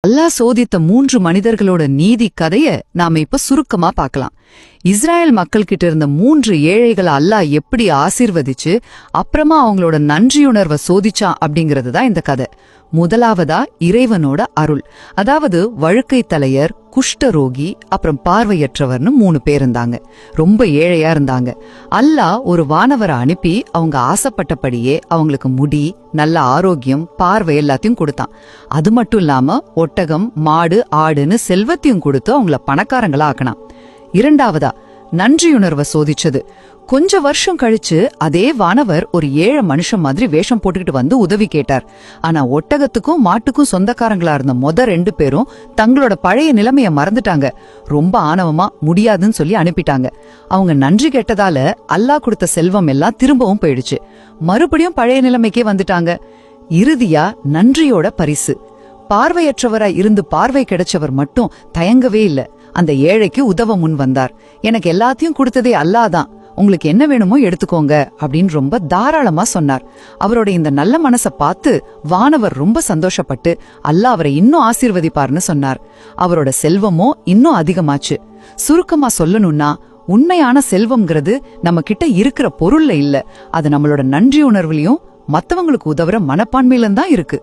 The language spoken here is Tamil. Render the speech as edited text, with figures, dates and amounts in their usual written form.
அல்லாஹ் சோதித்த 3 மனிதர்களோட நீதி கதைய நாம இப்ப சுருக்கமா பார்க்கலாம். இஸ்ராயல் மக்கள் கிட்ட இருந்த 3 ஏழைகளை அல்லாஹ் எப்படி ஆசீர்வதிச்சு அப்புறமா அவங்களோட நன்றியுணர்வை சோதிச்சான் அப்படிங்கிறது தான் இந்த கதை. முதலாவதா இறைவனோட அருள். அதாவது வழுக்கை தலையர், குஷ்டரோகி, அப்புறம் பார்வையற்றவர்னு 3 பேர் இருந்தாங்க. ரொம்ப ஏழையா இருந்தாங்க. அல்லாஹ் ஒரு வானவரை அனுப்பி அவங்க ஆசைப்பட்டபடியே அவங்களுக்கு முடி, நல்ல ஆரோக்கியம், பார்வை எல்லாத்தையும் கொடுத்தான். அது மட்டும் இல்லாம ஒட்டகம், மாடு, ஆடுன்னு செல்வத்தையும் கொடுத்து அவங்கள பணக்காரங்களா ஆக்கினான். இரண்டாவதா நன்றியுணர்வை சோதிச்சது. கொஞ்ச வருஷம் கழிச்சு அதே வானவர் ஒரு ஏழை மனுஷன் மாதிரி வேஷம் போட்டுக்கிட்டு வந்து உதவி கேட்டார். ஆனா ஒட்டகத்துக்கும் மாட்டுக்கும் சொந்தக்காரங்களா இருந்த 2 பேரும் தங்களோட பழைய நிலைமைய மறந்துட்டாங்க. ரொம்ப ஆணவமா முடியாதுன்னு சொல்லி அனுப்பிட்டாங்க. அவங்க நன்றி கேட்டதால அல்லாஹ் கொடுத்த செல்வம் எல்லாம் திரும்பவும் போயிடுச்சு. மறுபடியும் பழைய நிலைமைக்கே வந்துட்டாங்க. இறுதியா நன்றியோட பரிசு. பார்வையற்றவரா இருந்து பார்வை கிடைச்சவர் மட்டும் தயங்கவே இல்ல. அந்த ஏழைக்கு உதவ முன் வந்தார். எனக்கு எல்லாத்தையும் கொடுத்ததே அல்லாஹ் தான், உங்களுக்கு என்ன வேணுமோ எடுத்துக்கோங்க அப்படின்னு ரொம்ப தாராளமா சொன்னார். அவரோட இந்த நல்ல மனசை பார்த்து வானவர் ரொம்ப சந்தோஷப்பட்டு அல்லாஹ் அவரை இன்னும் ஆசீர்வதிப்பார்னு சொன்னார். அவரோட செல்வமோ இன்னும் அதிகமாச்சு. சுருக்கமா சொல்லணும்னா, உண்மையான செல்வம்ங்கிறது நம்ம கிட்ட இருக்கிற பொருள்ல இல்ல, அது நம்மளோட நன்றி உணர்வுலயும் மத்தவங்களுக்கு உதவுற மனப்பான்மையிலும் தான் இருக்கு.